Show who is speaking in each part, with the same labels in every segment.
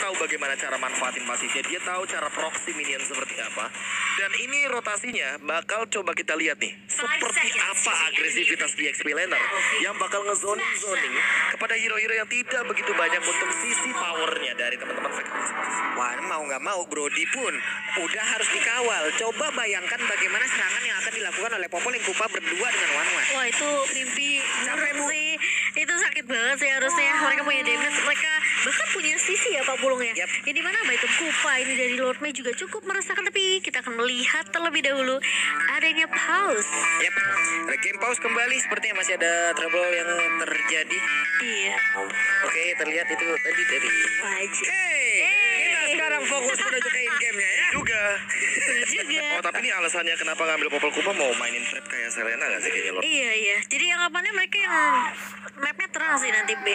Speaker 1: tahu bagaimana cara manfaatin pasifnya, dia tahu cara proxy minion seperti apa. Dan ini rotasinya bakal coba kita lihat nih, seperti apa agresivitas di XP laner yang bakal ngezoning kepada hero-hero yang tidak begitu banyak untuk sisi powernya dari teman-teman Vektor.
Speaker 2: Wah, mau nggak mau Brody pun udah harus dikawal. Coba bayangkan bagaimana serangan yang akan dilakukan oleh Popol yang Kupa berdua dengan Wanwan.
Speaker 3: Wah, itu mimpi capek sih. Itu sakit banget sih harusnya. Mereka punya damage, mereka bahkan punya sisi ya Pak Pulung ya. Yang dimana apa itu Kupa ini dari Lord Mei juga cukup merasakan, tapi kita akan melihat terlebih dahulu adanya pause.
Speaker 2: Yap, ada game pause kembali. Sepertinya masih ada trouble yang terjadi.
Speaker 3: Iya.
Speaker 2: Oke, terlihat itu tadi.
Speaker 3: Wajib.
Speaker 2: Kita sekarang fokus menuju ke in-game-nya ya.
Speaker 1: Juga.
Speaker 3: Bener juga.
Speaker 1: Oh, tapi ini alasannya kenapa ngambil Popol Kupa mau mainin trap kayak Selena gak sih kayaknya Lord?
Speaker 3: Iya. Jadi anggapannya mereka yang mapnya terang sih nanti B.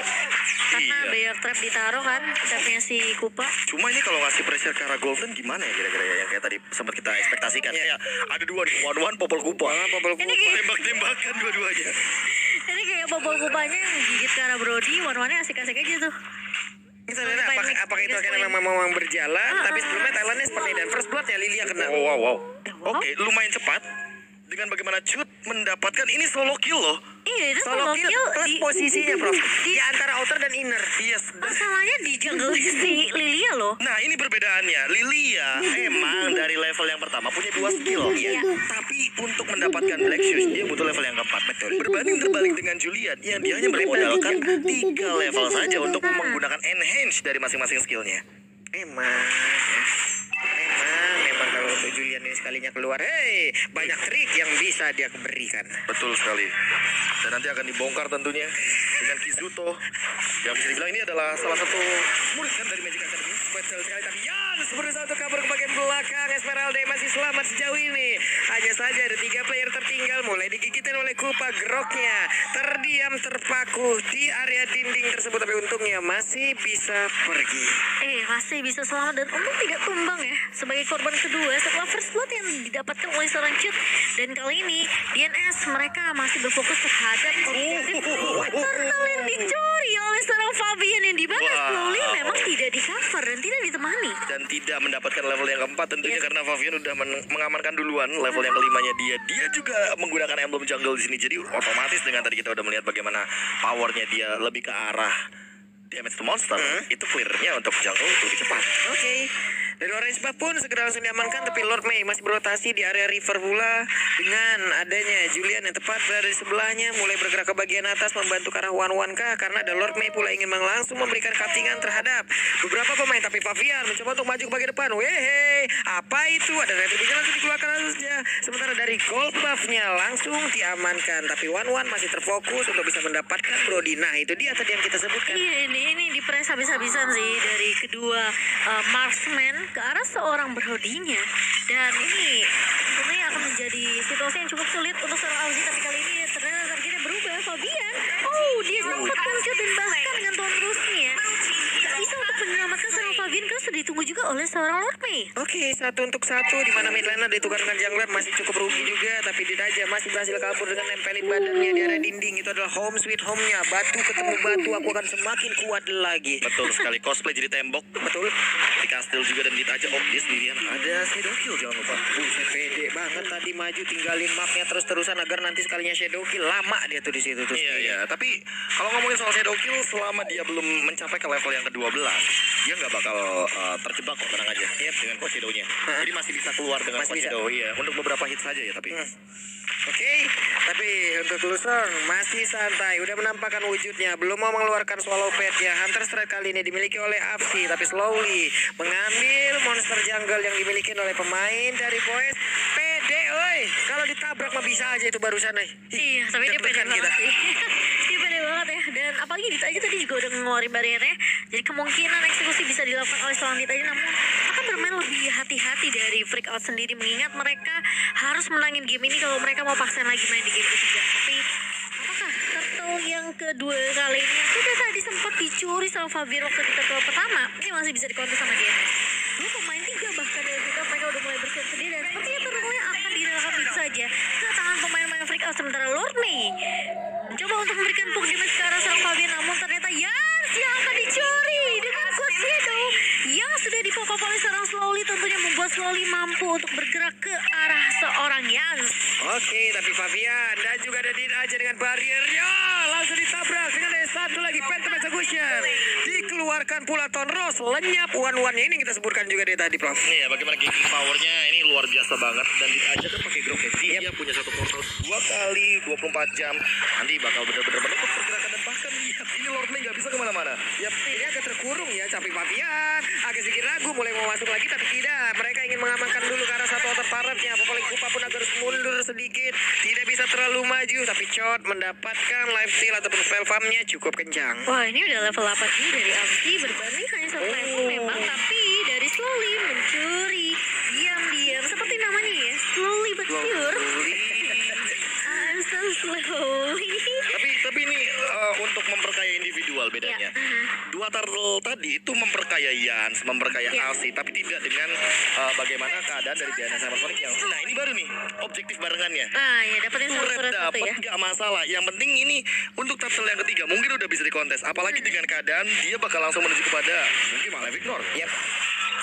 Speaker 3: Karena
Speaker 1: Iya.
Speaker 3: bayar trap ditaruh kan, trapnya si Kupa.
Speaker 1: Cuma ini kalau ngasih pressure ke arah Golden gimana ya kira-kira ya, yang kayak tadi sempat kita ekspektasikan. Ya, ada dua nih, One Popol Kupa.
Speaker 2: Popol Kupa.
Speaker 3: Ini kayak
Speaker 1: Tembak-tembakan dua-duanya.
Speaker 3: Ini kayak Popol Kupanya yang gigit ke arah Brody, One-One-nya asik-asik aja tuh.
Speaker 2: Kita lihat apakah itu akhirnya memang berjalan. Tapi sebelumnya Thailandnya seperti dan first blood-nya Lilia kena.
Speaker 1: Wow. Oke, lumayan cepat. Dengan bagaimana Cut mendapatkan ini solo kill loh.
Speaker 3: Iya, itu
Speaker 2: Solo kill plus posisinya bro. Di antara outer dan inner.
Speaker 1: Yes.
Speaker 3: Masalahnya di jungle si Lilia loh.
Speaker 1: Nah ini perbedaannya. Lilia emang dari level yang pertama punya 2 skill.
Speaker 3: Iya.
Speaker 1: Tapi untuk mendapatkan Black Shoes dia butuh level yang keempat. Betul. Berbanding terbalik dengan Julian yang dia hanya bermodalkan 3 level saja untuk menggunakan enhance dari masing-masing skillnya.
Speaker 2: Memang kalau untuk Julian ini sekalinya keluar, banyak trik yang bisa dia berikan.
Speaker 1: Betul sekali. Dan nanti akan dibongkar tentunya dengan Kizuto. Yang bisa dibilang ini adalah salah satu murid kan dari Magic Academy.
Speaker 2: Betul sekali, tapi Yans berusaha untuk kabur ke bagian belakang. Esmeralda masih selamat sejauh ini. Hanya saja ada 3 player tertinggal, mulai digigitin oleh Kupa. Groknya terdiam terpaku di area dinding tersebut, tapi untungnya masih bisa pergi.
Speaker 3: Masih bisa selamat dan untung tidak tumbang ya sebagai korban kedua setelah first blood yang didapatkan oleh seorang Cut. Dan kali ini DNS mereka masih berfokus terhadap turtle yang dicuri oleh seorang Fabian yang dimana slowly memang tidak di cover dan tidak ditemani.
Speaker 1: Dan tidak mendapatkan level yang keempat tentunya karena Fabian udah mengamankan duluan level yang kelimanya dia. Dia juga menggunakan emblem jungle di sini. Jadi otomatis dengan tadi kita udah melihat bagaimana powernya dia lebih ke arah damage to monster. Itu clearnya untuk jungle lebih cepat.
Speaker 2: Oke. Dari Orange Buff pun segera langsung diamankan, tapi Lord Mei masih berotasi di area river pula dengan adanya Julian yang tepat berada di sebelahnya, mulai bergerak ke bagian atas membantu ke arah One kah, karena ada Lord Mei pula ingin langsung memberikan cuttingan terhadap beberapa pemain, tapi Fabian mencoba untuk maju ke bagian depan. Apa itu? Ada retribusi langsung dikeluarkan harusnya. Sementara dari gold buff-nya langsung diamankan, tapi One masih terfokus untuk bisa mendapatkan Brody. Nah, itu dia tadi yang kita sebutkan.
Speaker 3: Iya, ini dipres habis-habisan sih dari kedua marksman ke arah seorang Brodinya. Dan ini tentunya akan menjadi situasi yang cukup sulit untuk seorang Auzi, tapi kali ini ternyata targetnya berubah. Fabian, dia sempat muncul dan bahkan dengan tuan terusnya bisa untuk menyelamatkan seorang Fabian karena sudah ditunggu juga oleh seorang Lord Mei.
Speaker 2: Oke, 1 untuk 1 di mana mid laner ditukar dengan jungler masih cukup rugi juga, tapi Ditaja masih berhasil kabur dengan nempelin badannya di area dinding. Itu adalah home sweet home-nya. Batu ketemu batu, aku akan semakin kuat lagi.
Speaker 1: Betul sekali, cosplay jadi tembok.
Speaker 2: Betul.
Speaker 1: Di Kastil juga dan Ditaja dia sendirian. Ada Shadow Kill jangan lupa.
Speaker 2: Pede banget tadi maju tinggalin mapnya terus-terusan agar nanti sekalinya Shadow Kill. Lama dia tuh di situ tuh.
Speaker 1: Iya. Tapi kalau ngomongin soal Shadow Kill, selama dia belum mencapai ke level yang ke-12, dia nggak bakal terjebak kok, tenang aja. Dengan coach Shadow-nya. Jadi masih bisa keluar dengan coach Shadow. Iya, untuk beberapa hit saja ya tapi.
Speaker 2: Oke, tapi untuk Lusong masih santai, udah menampakkan wujudnya, belum mau mengeluarkan swallow pet-nya. Hunter Strike kali ini dimiliki oleh Afsi, tapi slowly mengambil monster jungle yang dimiliki oleh pemain dari Boys. Pede, kalau ditabrak mah bisa aja itu barusan,
Speaker 3: Iya, tapi dia pede banget sih. Dia pede banget ya. Dan apalagi Ditaja tadi juga udah ngeluarin bariernya. Jadi kemungkinan eksekusi bisa dilakukan oleh seorang Ditaja, namun akan bermain lebih hati-hati dari Freak Out sendiri, mengingat mereka harus menangin game ini kalau mereka mau paksain lagi main di game ketiga. Tapi apakah turtle yang kedua kali ini yang sudah tadi sempat dicuri sama Fabian waktu di turtle pertama ini masih bisa dikontes sama DNS? Dua pemain 3 bahkan dari Freak Out mereka udah mulai bersedia dan sepertinya turtle-nya akan direlakan begitu saja ke tangan pemain-pemain Freak Out. Sementara Lord Mei mencoba untuk memberikan poke damage ke arah seorang Fabian, namun ternyata Yans yang akan dicuri dengan Coach Shadow sudah dipop oleh seorang Slowly, tentunya membuat Slowly mampu untuk bergerak ke arah seorang Yans.
Speaker 2: Oke, tapi Fabian dan juga ada Din aja dengan barriernya. Langsung ditabrak dengan ada satu lagi Phantom Execution. Dikeluarkan pula Ton Rose, lenyap one-one-nya ini kita sebutkan juga dari tadi, Prof.
Speaker 1: Nih ya, bagaimana kicking powernya ini luar biasa banget. Dan aja kan pakai Grok Heavy, dia punya satu portal 2 kali 24 jam. Nanti bakal benar-benar menutup pergerakan dan bahkan lihat ini Lord Mei nggak bisa kemana-mana.
Speaker 2: Yap, ini agak terkurung ya, tapi Fabian agak sedikit ragu mulai mau masuk lagi, tapi tidak. Mereka ingin mengamankan dulu ke arah satu outer turretnya. Paling Kupa pun agak harus mundur sedikit, tidak bisa terlalu maju, tapi Chot mendapatkan life steal ataupun spell farm-nya cukup kencang.
Speaker 3: Wah, ini udah level 8 ini dari Alki, berbanding hanya satu level memang, tapi dari Slowly mencuri diam-diam seperti namanya ya, slowly but sure. I'm so slowly.
Speaker 1: Tapi ini untuk memperkaya individual bedanya. Dua turtle tadi itu memperkaya Yans, memperkaya Alsi, tapi tidak dengan bagaimana keadaan dari Diana sama Sonic yang. Nah ini baru nih objektif barengannya.
Speaker 3: Ah ya, dapetin
Speaker 1: Turret
Speaker 3: satu ya.
Speaker 1: dapat nggak masalah. Yang penting ini untuk turtle yang ketiga mungkin udah bisa dikontes. Apalagi dengan keadaan dia bakal langsung menuju kepada mungkin malah Victor.
Speaker 2: Yap.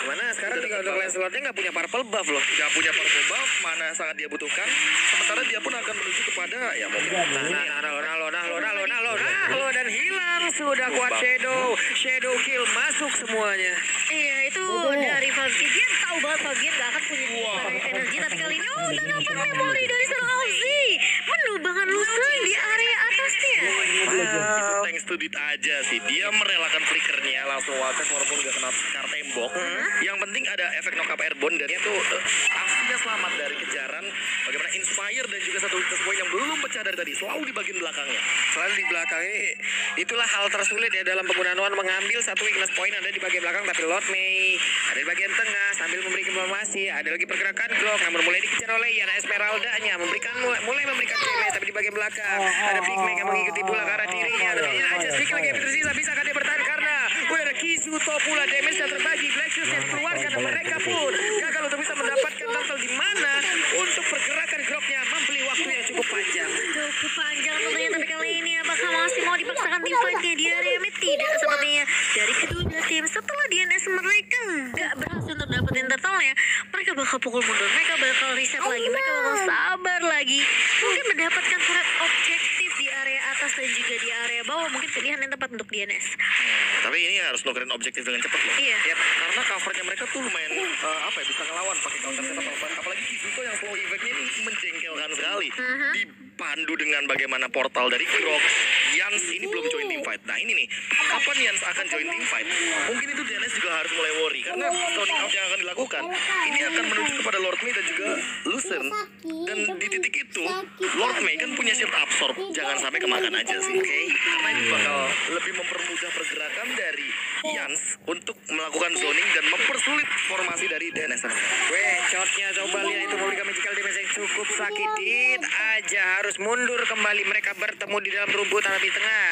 Speaker 2: Mana sekarang juga untuk Lancelotnya nggak punya purple buff loh.
Speaker 1: Nggak punya purple buff, mana sangat dia butuhkan. Sementara dia pun akan menuju kepada ya mungkin.
Speaker 2: Nah, dan hilang sudah kuat Shadow kill masuk semuanya.
Speaker 3: Iya, itu dari Fabian. Dia tahu banget Fabian gak akan punya energi, tapi kali ini udah dapat memori dari seorang Alzi. Menubangan Lusen di area atasnya.
Speaker 1: Itu thanks to Dit aja sih. Dia merelakan flickernya langsung walk walaupun nggak kena skar tembok. Yang penting ada efek knock up airborne dan itu aslinya selamat dari kejaran. Bagaimana Inspire dan juga satu weakness point yang belum pecah dari tadi selalu di bagian belakangnya.
Speaker 2: Selalu di belakang ini, itulah hal tersulit ya dalam penggunaan One, mengambil satu weakness point ada di bagian belakang, tapi Lord Mei ada di bagian tengah sambil memberikan informasi. Ada lagi pergerakan Glock, namun mulai dikejar oleh Yana Esmeralda-nya, mulai memberikan damage tapi di bagian belakang ada Big Mac yang mengikuti pula ke arah dirinya. Tapi ini aja sedikit lagi yang tersisa, bisakah dia bertahan karena udah ada Kizuto pula, damage yang terbagi, Black Shoes yang dikeluarkan dan mereka pun gagal untuk bisa mendapatkan turtle di mana untuk pergerakan Glocknya membeli waktu yang cukup panjang.
Speaker 3: Cukup panjang tentunya, tapi kali ini apakah masih mau dipaksakan tim fight-nya di area mid? Tidak sepertinya. Dari kedua belah tim, setelah DNS mereka nggak berhasil untuk dapetin turtle-nya, mereka bakal pukul mundur, mereka bakal reset lagi, mereka bakal sabar lagi, mungkin mendapatkan threat objektif di area atas dan juga di area bawah, mungkin pilihan yang tepat untuk DNS.
Speaker 1: Tapi ini harus nukerin objektif dengan cepat loh.
Speaker 3: Iya.
Speaker 1: Ya, karena covernya mereka tuh lumayan apa ya, bisa ngelawan pakai counter setup apalagi Kizuto yang slow effect-nya ini menjengkelkan sekali. Dipandu dengan bagaimana portal dari Grok. Yans ini belum join team fight. Nah ini nih, kapan Yans akan join team fight? Mungkin itu DNS juga harus mulai worry karena zoning out yang akan dilakukan ini akan menuju kepada Lord Mei dan juga Lucerne. Dan di titik itu Lord Mei kan punya shield absorb, jangan sampai kemakan aja sih. Oke, karena ini bakal lebih mempermudah pergerakan dari Yans untuk melakukan zoning dan mempersulit formasi dari DNS.
Speaker 2: Shotnya coba lihat itu memberikan magical damage yang cukup sakit. Dit aja harus mundur kembali, mereka bertemu di dalam rumput di tengah.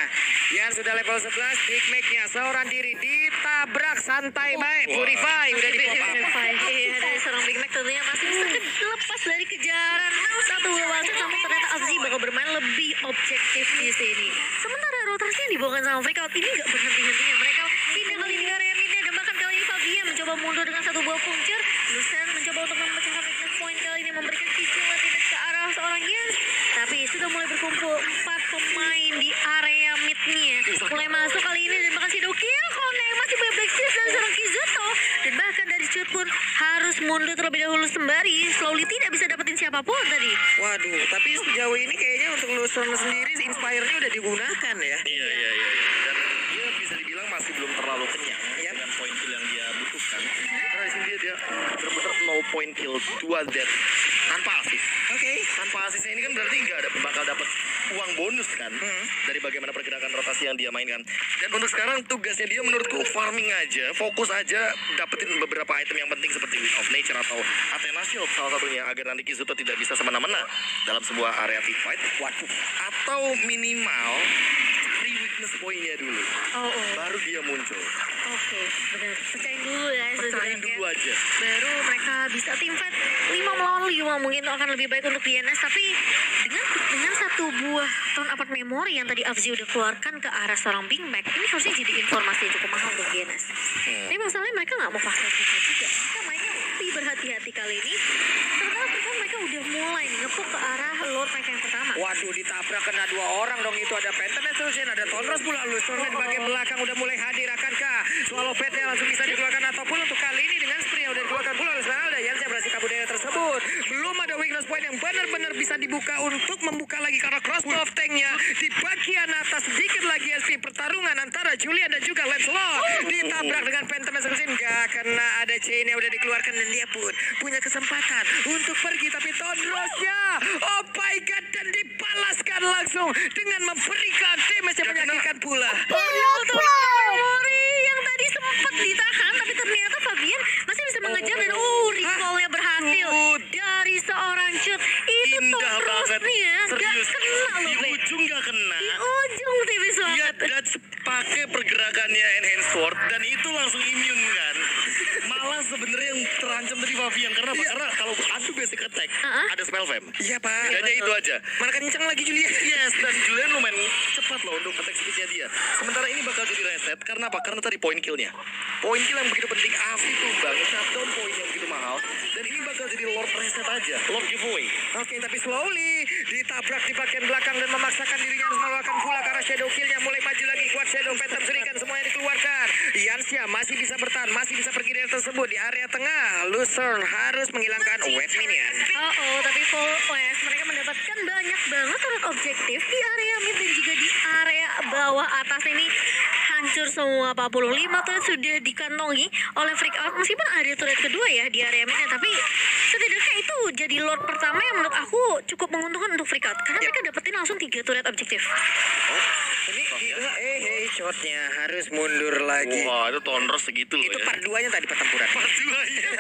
Speaker 2: Yang sudah level 11, Big Mac-nya seorang diri ditabrak santai baik. Purify udah di pop up.
Speaker 3: Iya, dari seorang Big Mac tentunya masih bisa lepas dari kejaran satu wasit, namun ternyata Alzi bakal bermain lebih objektif di sini. Sementara rotasinya dibawakan sama Freakout ini nggak berhenti-hentinya. Mereka pindah kali ini ke area midnya dan bahkan kali ini Fabian mencoba mundur dengan satu buah puncture. Lucerne mencoba untuk memecahkan weakness point kali ini, memberikan cicilan tidak ke arah seorang Yans. Tapi sudah mulai berkumpul 4 pemain di area midnya. Mulai masuk kali ini dan bahkan Shadow Kill connect, masih punya Black Shield dari seorang Kizuto. Dan bahkan dari Chut pun harus mundur terlebih dahulu sembari Slowly tidak bisa dapetin siapapun tadi.
Speaker 2: Waduh, tapi sejauh ini kayaknya untuk Lucerne sendiri Inspire-nya udah digunakan ya.
Speaker 1: Iya. Dan dia bisa dibilang masih belum terlalu kenyang dengan point kill yang dia butuhkan. Karena di sini dia benar-benar no point kill 2 death tanpa assist.
Speaker 2: Oke.
Speaker 1: Tanpa assistnya ini kan berarti nggak bakal dapat uang bonus kan dari bagaimana pergerakan rotasi yang dia mainkan. Dan untuk sekarang tugasnya dia menurutku farming aja, fokus aja dapetin beberapa item yang penting seperti Wind of Nature atau Athena Shield salah satunya agar nanti Kizuto tidak bisa semena-mena dalam sebuah area team fight. Waduh. Atau minimal cari weakness point-nya dulu. Baru dia muncul.
Speaker 3: Oke, benar. Pecahin dulu ya.
Speaker 1: Pecahin dulu aja.
Speaker 3: Baru mereka bisa team fight 5 melawan 5 mungkin itu akan lebih baik untuk DNS. Tapi dengan satu buah turn apart memory yang tadi Afzi udah keluarkan ke arah seorang Big Mac, ini harusnya jadi informasi yang cukup mahal untuk DNS. Tapi masalahnya mereka nggak mau pakai team fight juga. Mereka mainnya lebih berhati-hati kali ini. Ternyata mereka udah mulai ngepuk ke arah Lord mereka yang pertama.
Speaker 2: Waduh, ditabrak kena 2 orang dong itu. Ada Phantom Assassin, ada Tonros pula. Lustrnya di bagian belakang udah mulai hadir. Akankah Swallow Pet-nya langsung bisa dikeluarkan ataupun untuk kali ini dengan sprint yang udah dikeluarkan pula oleh Esmeralda. Yansia berhasil kabur dari tersebut. Belum ada weakness point yang benar-benar bisa dibuka untuk membuka lagi karena cross of tank-nya di bagian atas. Sedikit lagi SP pertarungan antara Julian dan juga Lancelot. Ditabrak dengan Phantom Assassin. Gak kena, ada chain yang udah dikeluarkan dan dia pun punya kesempatan untuk pergi. Tapi Tonrosnya, oh my god, dan dibalaskan langsung dengan memberikan damage yang menyakitkan pula.
Speaker 3: Memory yang tadi sempat ditahan, tapi ternyata Fabian masih bisa mengejar dan recall-nya berhasil dari seorang shoot. Itu
Speaker 1: Indah banget.
Speaker 3: nih ya, gak
Speaker 1: Serius.
Speaker 3: kena
Speaker 1: Di
Speaker 3: loh, Be.
Speaker 1: ujung gak kena.
Speaker 3: Di ujung tipis
Speaker 1: Dia
Speaker 3: banget.
Speaker 1: dodge pakai pergerakannya Enhanced Sword dan itu langsung immune kan. Malah sebenarnya yang terancam tadi Fabian karena apa? Karena kalau adu basic attack ada spell fam.
Speaker 2: Iya pak.
Speaker 1: Bedanya itu aja.
Speaker 2: Mana kencang lagi Julian.
Speaker 1: Yes, dan Julian lumayan cepat loh untuk attack speednya dia. Sementara ini bakal jadi reset karena apa? Karena tadi point killnya. Point kill yang begitu penting, Afi tumbang, shutdown point yang begitu mahal. Dan ini bakal jadi Lord reset aja, Lord giveaway.
Speaker 2: Oke, tapi slowly ditabrak di bagian belakang dan memaksakan dirinya harus melakukan pula karena shadow killnya mulai maju lagi. Kuat shadow Phantom Shuriken semuanya dikeluarkan. Yansia masih bisa bertahan, masih bisa pergi dari tersebut di area tengah. Lucerne harus menghilangkan wave minion.
Speaker 3: Tapi Full West mereka mendapatkan banyak banget turret objektif di area mid dan juga di area bawah atas ini. Hancur semua 45 turret sudah dikantongi oleh Freak Out. Meskipun ada turret kedua ya di area midnya, tapi setidaknya itu jadi Lord pertama yang menurut aku cukup menguntungkan untuk Freak Out karena mereka dapetin langsung 3 turret objektif.
Speaker 2: Ini shotnya harus mundur lagi.
Speaker 1: Wah, itu Tonros segitu loh
Speaker 2: Itu
Speaker 1: ya.
Speaker 2: part 2-nya tadi pertempuran.
Speaker 1: Part 2 ya.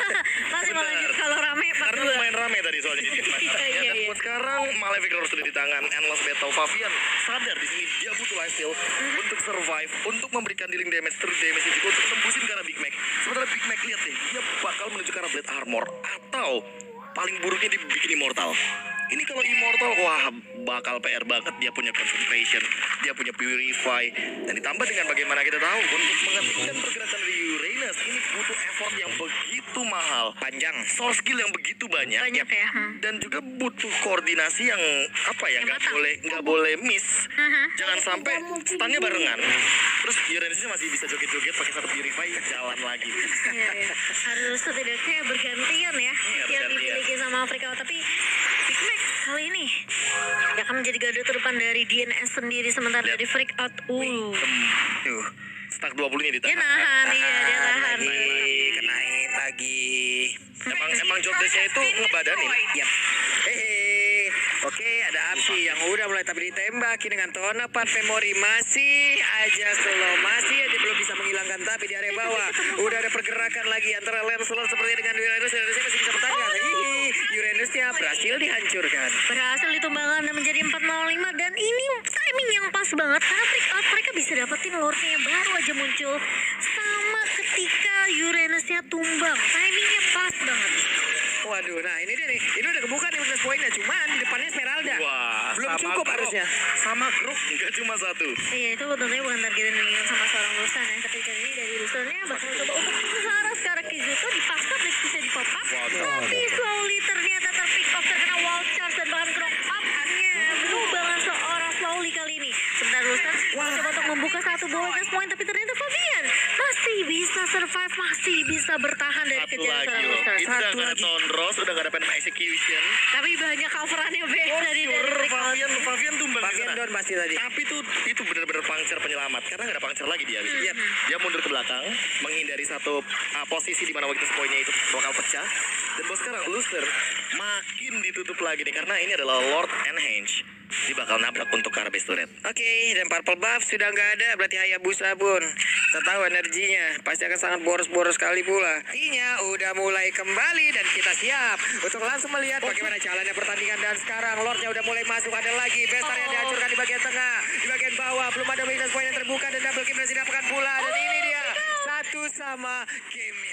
Speaker 3: Masih melanjut kalau rame part
Speaker 1: Karena
Speaker 3: 2.
Speaker 1: lumayan rame tadi soalnya di tim.
Speaker 3: Iya.
Speaker 1: Buat sekarang Malefic Roar sudah di tangan Endless Battle. Fabian sadar di sini dia butuh lifesteal untuk survive, untuk memberikan dealing damage, through damage juga untuk tembusin ke arah Big Mac. Sementara Big Mac lihat deh, dia bakal menuju ke arah Blade Armor atau paling buruknya dibikin Immortal. Ini kalau Immortal, wah bakal PR banget. Dia punya Concentration, dia punya Purify, dan ditambah dengan bagaimana kita tahu untuk menghentikan pergerakan dari Uranus ini butuh effort yang begitu mahal,
Speaker 2: Panjang.
Speaker 1: source skill yang begitu banyak,
Speaker 3: Banyak ya.
Speaker 1: dan juga butuh koordinasi yang apa ya,
Speaker 3: Yang
Speaker 1: nggak
Speaker 3: matang.
Speaker 1: boleh miss. Jangan sampai stunnya barengan. Terus Uranusnya masih bisa joget-joget pakai satu Purify, jalan lagi.
Speaker 3: Iya. Harus setidaknya bergantian ya yang
Speaker 1: bergantian.
Speaker 3: dimiliki sama Afrika. Tapi Big Mac kali ini yang akan menjadi garda terdepan dari DNS sendiri sementara
Speaker 1: Lihat.
Speaker 3: dari Freak Out.
Speaker 1: Tuh, stack 20-nya
Speaker 3: Dia
Speaker 1: ditahan.
Speaker 3: nahan, iya dia nahan.
Speaker 2: Kenain lagi.
Speaker 1: Emang job desk-nya itu ngebadanin.
Speaker 2: Yap. Oke, ada Apsi yang udah mulai tapi ditembaki dengan tona part memori masih aja solo, masih aja belum bisa menghilangkan tapi di area bawah udah ada pergerakan lagi antara Lancelot seperti dengan Uranus. Uranusnya masih bisa bertahan. Uranusnya berhasil dihancurkan.
Speaker 3: Berhasil ditumbangkan dan menjadi 4-5 dan ini timing yang pas banget karena Freak Out mereka bisa dapetin Lordnya yang baru aja muncul sama ketika Uranusnya tumbang. Timingnya pas banget.
Speaker 2: Waduh, nah ini dia nih. Ini udah kebuka nih plus poinnya, cuman di depannya Esmeralda.
Speaker 1: Wah,
Speaker 2: Belum
Speaker 1: sama
Speaker 2: cukup
Speaker 1: Grok.
Speaker 2: harusnya.
Speaker 1: Sama Grok, nggak cuma satu.
Speaker 3: Iya itu tentunya bukan targetan minion sama seorang Lusan ya. Ketika ini dari Lusannya bakal coba untuk mengarah ke arah Kizuto dipaksa Blitz bisa di pop up. Tapi slowly ternyata terpick off terkena wall charge dan bahkan grok up-nya perubahan seorang slowly kali ini. Sebentar Lusan mencoba untuk membuka satu bonus point tapi ternyata Fabian masih bisa survive, masih bisa bertahan dari
Speaker 1: Satu
Speaker 3: kejaran
Speaker 1: lagi
Speaker 3: seorang
Speaker 1: loh.
Speaker 3: Lusan.
Speaker 1: Itu udah nggak ada Tonros, udah nggak ada Phantom Execution.
Speaker 3: Tapi banyak coverannya Be dari Freak Out.
Speaker 1: Fabian tumbang di
Speaker 2: Fabian
Speaker 1: sana.
Speaker 2: down pasti tadi.
Speaker 1: Tapi itu benar-benar puncture penyelamat karena nggak ada puncture lagi dia. Lihat, dia mundur ke belakang, menghindari satu posisi di mana weakness point-nya itu bakal pecah. Dan bos sekarang Luster makin ditutup lagi nih karena ini adalah Lord Enhance. Dia bakal nabrak untuk ke arah base turret.
Speaker 2: Oke, dan purple buff sudah nggak ada, berarti Hayabusa pun. Kita tahu energinya, pasti akan sangat boros-boros sekali pula. Artinya udah mulai kembali dan kita siap untuk langsung melihat bagaimana jalannya pertandingan. Dan sekarang Lordnya udah mulai masuk, ada lagi. Bestar yang dihancurkan di bagian tengah, di bagian bawah. Belum ada weakness point yang terbuka dan double kill masih didapatkan pula. Dan ini dia, itu sama gamenya.